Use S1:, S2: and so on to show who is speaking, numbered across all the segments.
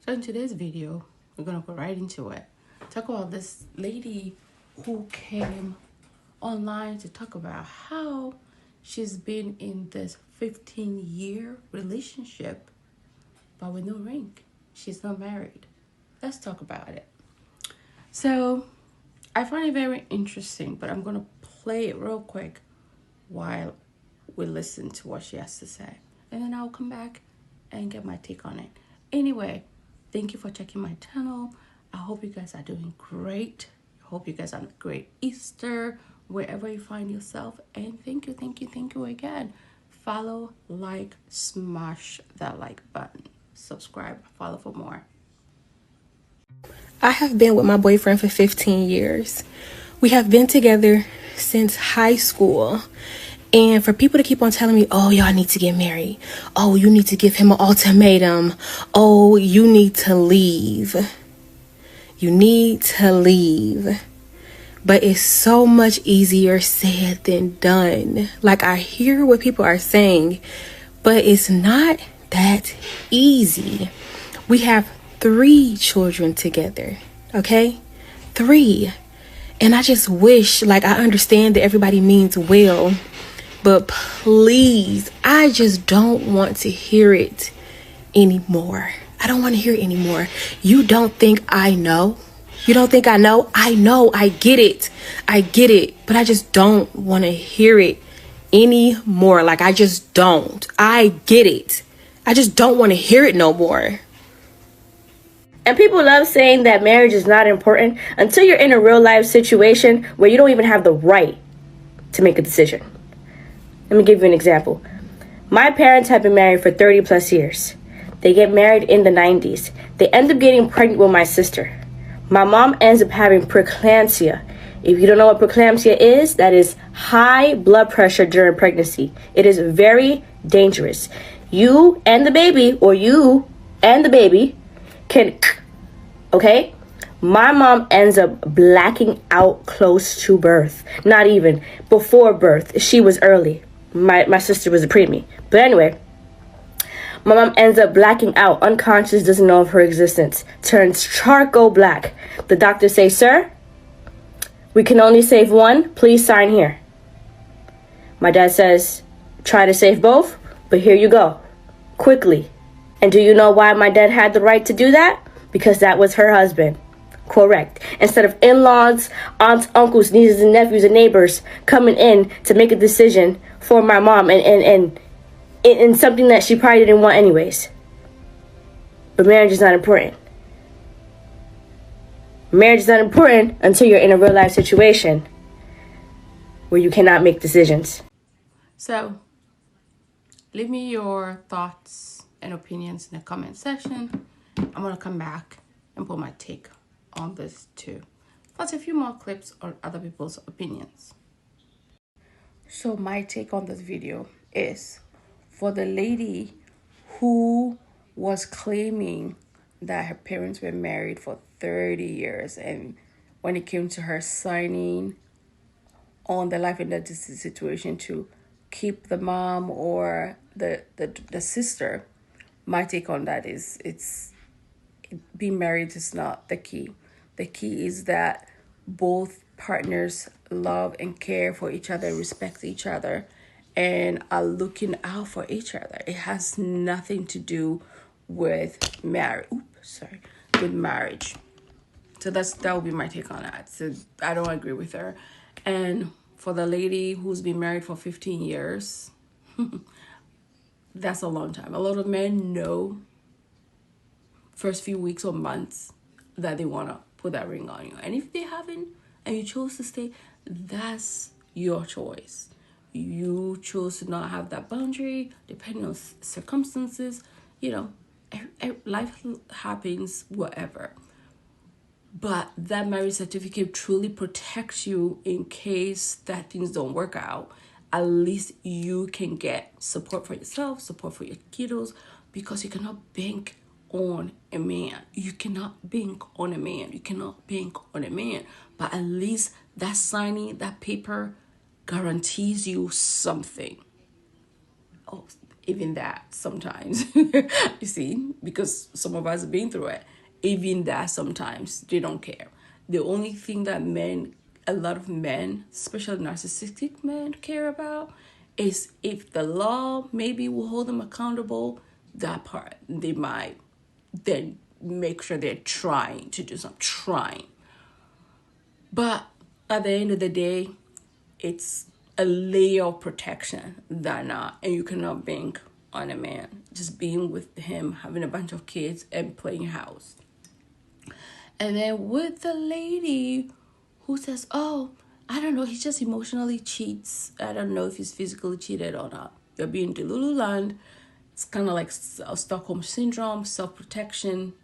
S1: So in today's video, we're gonna go right into it. Talk about this lady who came online to talk about how she's been in this 15-year relationship but with no ring. She's not married. Let's talk about it. So I find it very interesting, but I'm gonna play it real quick while we listen to what she has to say, and then I'll come back and get my take on it. Anyway, thank you for checking my channel. I hope you guys are doing great. I hope you guys have a great Easter wherever you find yourself, and thank you again. Follow, like, smash that like button, subscribe, follow for more.
S2: I have been with my boyfriend for 15 years. We have been together since high school. And for people to keep on telling me, oh, y'all need to get married. Oh, you need to give him an ultimatum. Oh, you need to leave. You need to leave. But it's so much easier said than done. Like, I hear what people are saying, but it's not that easy. We have 3 children together, okay? 3. And I just wish, like, I understand that everybody means well, but please, I just don't want to hear it anymore. I don't want to hear it anymore. You don't think I know? You don't think I know? I know, I get it, but I just don't want to hear it anymore. Like, I just don't. I get it. I just don't want to hear it no more.
S3: And people love saying that marriage is not important until you're in a real life situation where you don't even have the right to make a decision. Let me give you an example. My parents have been married for 30 plus years. They get married in the 90s. They end up getting pregnant with my sister. My mom ends up having preeclampsia. If you don't know what preeclampsia is, that is high blood pressure during pregnancy. It is very dangerous. You and the baby, or you and the baby, can, okay? My mom ends up blacking out close to birth. Not even before birth. She was early. My sister was a preemie. But anyway, my mom ends up blacking out, unconscious, doesn't know of her existence, turns charcoal black. The doctor says, sir, we can only save one. Please sign here. My dad says, try to save both, but here you go. Quickly. And do you know why my dad had the right to do that? Because that was her husband. Correct. Instead of in-laws, aunts, uncles, nieces, and nephews, and neighbors coming in to make a decision for my mom and something that she probably didn't want anyways. But marriage is not important. Marriage is not important until you're in a real life situation where you cannot make decisions.
S1: So leave me your thoughts and opinions in the comment section. I'm gonna come back and put my take on this too, plus a few more clips on other people's opinions. So my take on this video is for the lady who was claiming that her parents were married for 30 years, and when it came to her signing on the life and death situation to keep the mom or the sister, my take on that is being married is not the key. The key is that both partners love and care for each other, respect each other, and are looking out for each other. It has nothing to do with with marriage. So that would be my take on that. So I don't agree with her. And for the lady who's been married for 15 years, that's a long time. A lot of men know first few weeks or months that they want to put that ring on you. And if they haven't and you chose to stay, that's your choice. You chose to not have that boundary depending on circumstances. You know, life happens, whatever. But that marriage certificate truly protects you in case that things don't work out. At least you can get support for yourself, support for your kiddos, because you cannot bank on a man. You cannot bank on a man. You cannot bank on a man. But at least that signing, that paper guarantees you something. Oh, Even that sometimes, you see, because some of us have been through it, even that sometimes they don't care. The only thing that a lot of men, especially narcissistic men, care about is if the law maybe will hold them accountable, that part they might then make sure they're trying to do something, trying. But at the end of the day, it's a layer of protection that and you cannot bank on a man just being with him, having a bunch of kids and playing house. And then with the lady who says, oh, I don't know, he just emotionally cheats. I don't know if he's physically cheated or not. You're being Delulu. It's kind of like Stockholm syndrome, self-protection.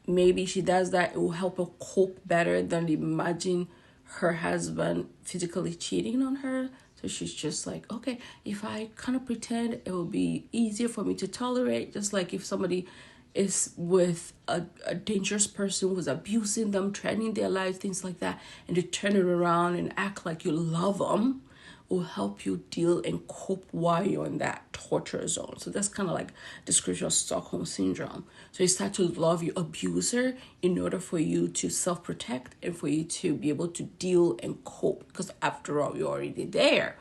S1: Maybe she does that. It will help her cope better than imagine her husband physically cheating on her. So she's just like, okay, if I kind of pretend, it will be easier for me to tolerate. Just like if somebody is with a dangerous person who's abusing them, threatening their lives, things like that, and to turn it around and act like you love them, will help you deal and cope while you're in that torture zone. So that's kind of like description of Stockholm syndrome. So you start to love your abuser in order for you to self-protect and for you to be able to deal and cope, because after all, you're already there.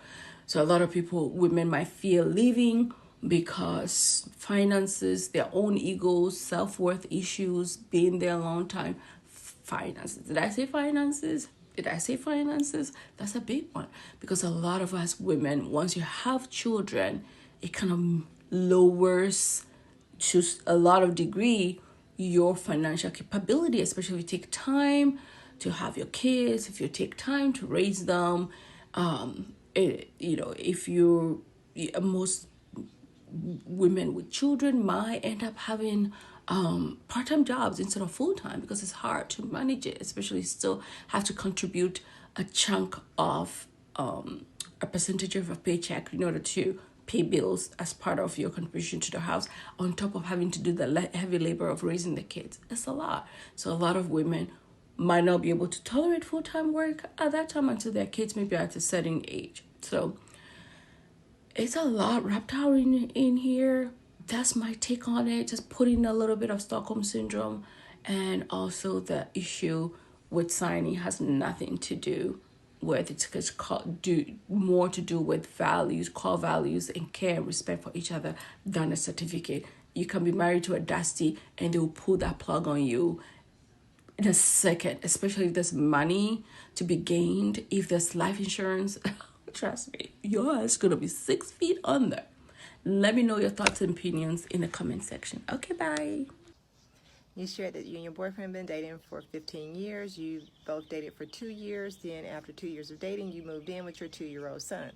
S1: So a lot of people, women might fear leaving because finances, their own egos, self-worth issues, being there a long time. Finances. Did I say finances? That's a big one, because a lot of us women, once you have children, it kind of lowers to a lot of degree your financial capability, especially if you take time to have your kids, if you take time to raise them. If you're most women with children might end up having part-time jobs instead of full-time, because it's hard to manage it, especially still have to contribute a chunk of a percentage of a paycheck in order to pay bills as part of your contribution to the house, on top of having to do the heavy labor of raising the kids. It's a lot. So a lot of women might not be able to tolerate full-time work at that time until their kids maybe at a certain age. So it's a lot wrapped out in here. That's my take on it. Just putting a little bit of Stockholm syndrome, and also the issue with signing has nothing to do with it's more to do with values, core values, and care and respect for each other than a certificate. You can be married to a dusty and they will pull that plug on you in a second, especially if there's money to be gained, if there's life insurance. Trust me, your ass gonna be 6 feet under. Let me know your thoughts and opinions in the comment section. Okay, bye.
S4: You shared that you and your boyfriend have been dating for 15 years. You both dated for 2 years. Then after 2 years of dating, you moved in with your 2-year-old son.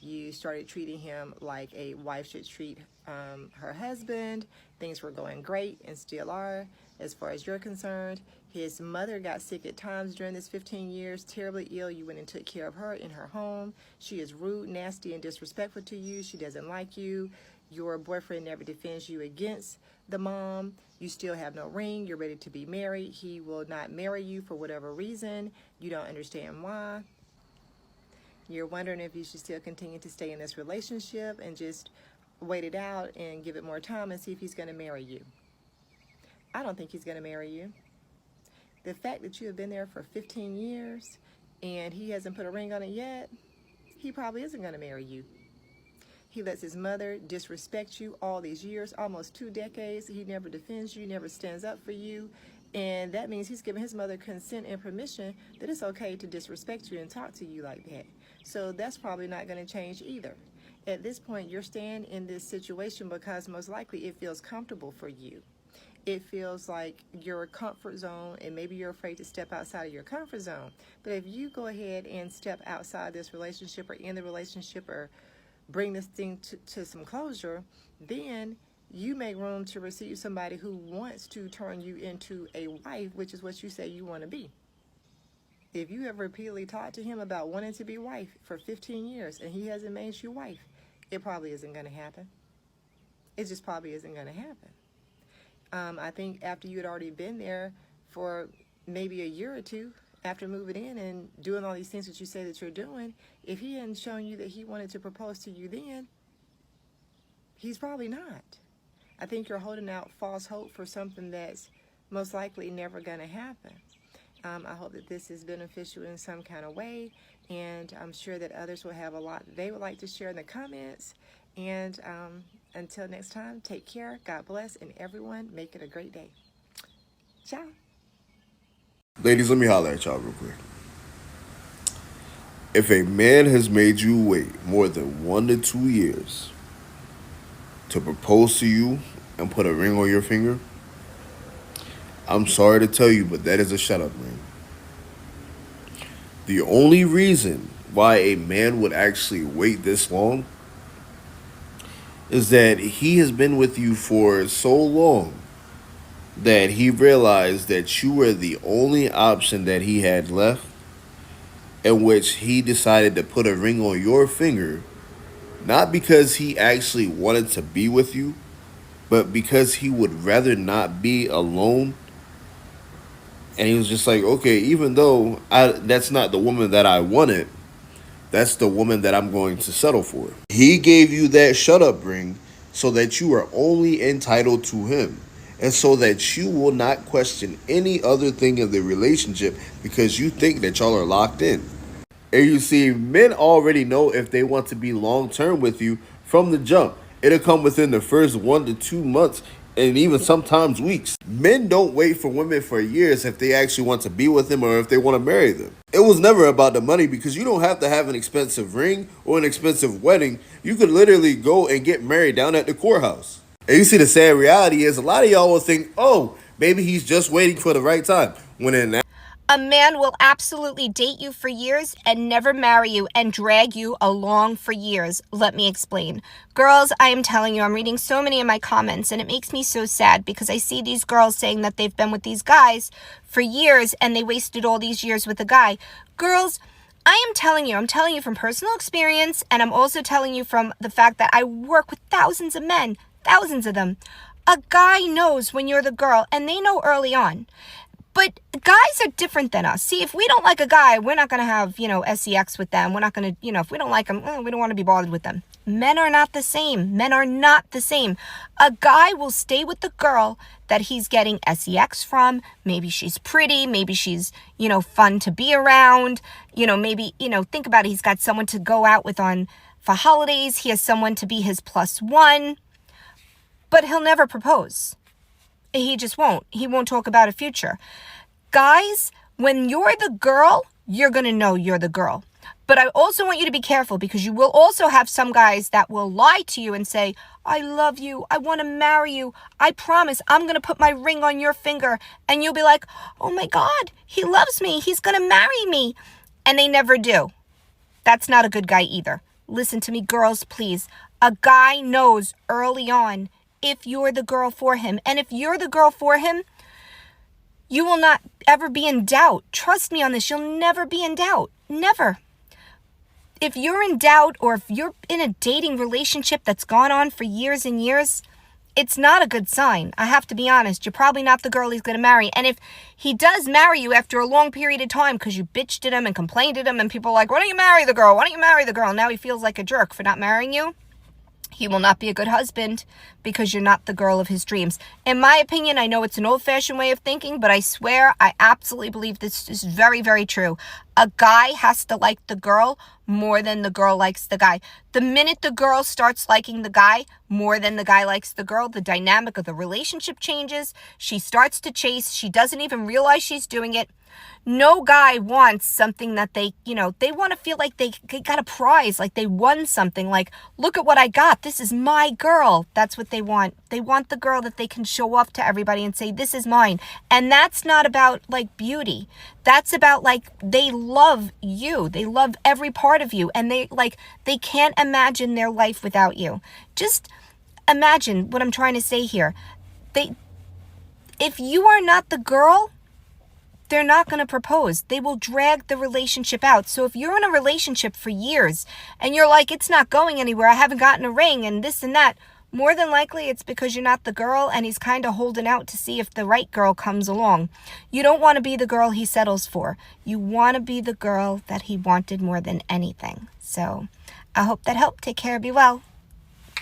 S4: You started treating him like a wife should treat her husband. Things were going great and still are, as far as you're concerned. His mother got sick at times during this 15 years, terribly ill. You went and took care of her in her home. She is rude, nasty, and disrespectful to you. She doesn't like you. Your boyfriend never defends you against the mom. You still have no ring. You're ready to be married. He will not marry you for whatever reason. You don't understand why. You're wondering if you should still continue to stay in this relationship and just wait it out and give it more time and see if he's going to marry you. I don't think he's going to marry you. The fact that you have been there for 15 years and he hasn't put a ring on it yet, he probably isn't going to marry you. He lets his mother disrespect you all these years, almost 2 decades. He never defends you, never stands up for you. And that means he's giving his mother consent and permission that it's okay to disrespect you and talk to you like that. So that's probably not going to change either. At this point, you're staying in this situation because most likely it feels comfortable for you. It feels like your comfort zone, and maybe you're afraid to step outside of your comfort zone. But if you go ahead and step outside this relationship or end the relationship or bring this thing to some closure, then you make room to receive somebody who wants to turn you into a wife, which is what you say you want to be. If you have repeatedly talked to him about wanting to be wife for 15 years and he hasn't made you wife, it probably isn't going to happen. It just probably isn't going to happen. I think after you had already been there for maybe a year or two, after moving in and doing all these things that you say that you're doing, if he hadn't shown you that he wanted to propose to you then, He's probably not. I think you're holding out false hope for something that's most likely never going to happen. I hope that this is beneficial in some kind of way, and I'm sure that others will have a lot that they would like to share in the comments. And until next time, take care, God bless, and everyone, make it a great day. Ciao.
S5: Ladies, let me holler at y'all real quick. If a man has made you wait more than 1 to 2 years to propose to you and put a ring on your finger, I'm sorry to tell you, but that is a shut-up ring. The only reason why a man would actually wait this long is that he has been with you for so long that he realized that you were the only option that he had left, in which he decided to put a ring on your finger, not because he actually wanted to be with you, but because he would rather not be alone. And he was just like, okay, even though that's not the woman that I wanted, that's the woman that I'm going to settle for. He gave you that shut up ring so that you are only entitled to him, and so that you will not question any other thing in the relationship because you think that y'all are locked in. And you see, men already know if they want to be long term with you from the jump. It'll come within the first 1 to 2 months, and even sometimes weeks. Men don't wait for women for years if they actually want to be with them or if they want to marry them. It was never about the money, because you don't have to have an expensive ring or an expensive wedding. You could literally go and get married down at the courthouse. And you see, the sad reality is a lot of y'all will think, oh, maybe he's just waiting for the right time. When in
S6: A man will absolutely date you for years and never marry you and drag you along for years. Let me explain. Girls, I am telling you, I'm reading so many of my comments, and it makes me so sad because I see these girls saying that they've been with these guys for years and they wasted all these years with a guy. Girls, I'm telling you from personal experience, and I'm also telling you from the fact that I work with thousands of men, thousands of them. A guy knows when you're the girl, and they know early on. But guys are different than us. See, if we don't like a guy, we're not going to have, sex with them. We're not going to, if we don't like them, we don't want to be bothered with them. Men are not the same. Men are not the same. A guy will stay with the girl that he's getting sex from. Maybe she's pretty. Maybe she's, fun to be around. Maybe, think about it. He's got someone to go out with for holidays. He has someone to be his +1. But he'll never propose. He just won't. He won't talk about a future. Guys, when you're the girl, you're going to know you're the girl. But I also want you to be careful, because you will also have some guys that will lie to you and say, I love you. I want to marry you. I promise I'm going to put my ring on your finger. And you'll be like, oh my God, he loves me. He's going to marry me. And they never do. That's not a good guy either. Listen to me, girls, please. A guy knows early on if you're the girl for him. And if you're the girl for him, you will not ever be in doubt. Trust me on this. You'll never be in doubt. Never. If you're in doubt, or if you're in a dating relationship that's gone on for years and years, it's not a good sign. I have to be honest. You're probably not the girl he's going to marry. And if he does marry you after a long period of time because you bitched at him and complained at him, and people are like, why don't you marry the girl? Why don't you marry the girl? Now he feels like a jerk for not marrying you. He will not be a good husband because you're not the girl of his dreams. In my opinion, I know it's an old-fashioned way of thinking, but I swear I absolutely believe this is very, very true. A guy has to like the girl more than the girl likes the guy. The minute the girl starts liking the guy more than the guy likes the girl, the dynamic of the relationship changes. She starts to chase. She doesn't even realize she's doing it. No guy wants something that they want to feel like they got a prize, like they won something, like, look at what I got. This is my girl. That's what they want. They want the girl that they can show off to everybody and say, this is mine. And that's not about like beauty. That's about like, they love you. They love every part of you. And they can't imagine their life without you. Just imagine what I'm trying to say here. If you are not the girl, they're not going to propose. They will drag the relationship out. So if you're in a relationship for years and you're like, it's not going anywhere, I haven't gotten a ring and this and that, more than likely it's because you're not the girl, and he's kind of holding out to see if the right girl comes along. You don't want to be the girl he settles for. You want to be the girl that he wanted more than anything. So I hope that helped. Take care. Be well.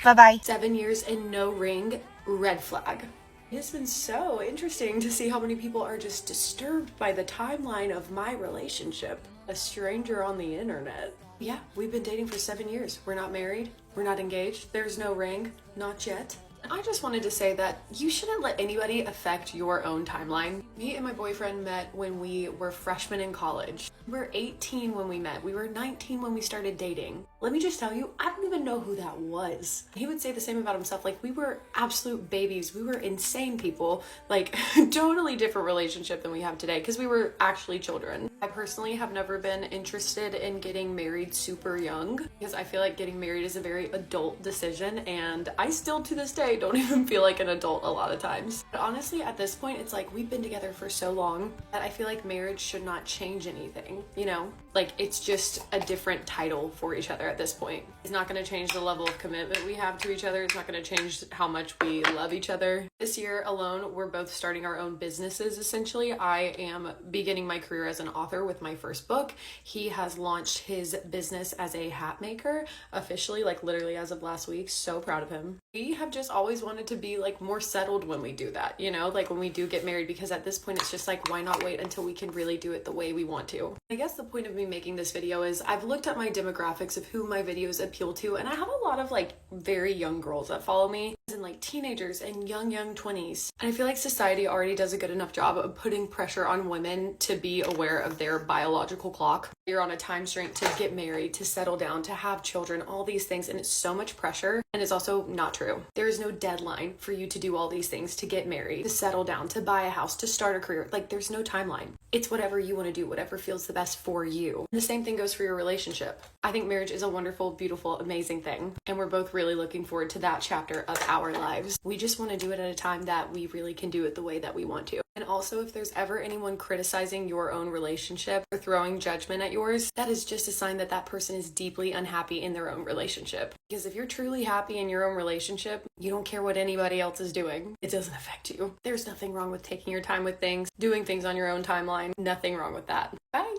S6: Bye-bye.
S7: 7 years and no ring, red flag. It's been so interesting to see how many people are just disturbed by the timeline of my relationship. A stranger on the internet. Yeah, we've been dating for 7 years. We're not married. We're not engaged. There's no ring. Not yet. I just wanted to say that you shouldn't let anybody affect your own timeline. Me and my boyfriend met when we were freshmen in college. We were 18 when we met. We were 19 when we started dating. Let me just tell you, I don't even know who that was. He would say the same about himself. Like, we were absolute babies. We were insane people. Like, totally different relationship than we have today because we were actually children. I personally have never been interested in getting married super young because I feel like getting married is a very adult decision, and I still to this day don't even feel like an adult a lot of times. But honestly, at this point, it's like we've been together for so long that I feel like marriage should not change anything, you know? Like, it's just a different title for each other at this point. It's not going to change the level of commitment we have to each other. It's not going to change how much we love each other. This year alone, we're both starting our own businesses, essentially. I am beginning my career as an author with my first book. He has launched his business as a hat maker officially, like literally as of last week. So proud of him. We have just always wanted to be like more settled when we do that, you know, like when we do get married, because at this point it's just like, why not wait until we can really do it the way we want to? I guess the point of me making this video is I've looked at my demographics of who my videos appeal to, and I have a lot of like very young girls that follow me, and like teenagers and young 20s. And I feel like society already does a good enough job of putting pressure on women to be aware of their biological clock. You're on a time shrink to get married, to settle down, to have children, all these things, and it's so much pressure. And it's also not true. There is no deadline for you to do all these things, to get married, to settle down, to buy a house, to start a career. Like, there's no timeline. It's whatever you want to do, whatever feels the best for you. The same thing goes for your relationship. I think marriage is a wonderful, beautiful, amazing thing. And we're both really looking forward to that chapter of our lives. We just want to do it at a time that we really can do it the way that we want to. And also, if there's ever anyone criticizing your own relationship or throwing judgment at yours, that is just a sign that that person is deeply unhappy in their own relationship. Because if you're truly happy in your own relationship, you don't care what anybody else is doing. It doesn't affect you. There's nothing wrong with taking your time with things, doing things on your own timeline. Nothing wrong with that. Bye.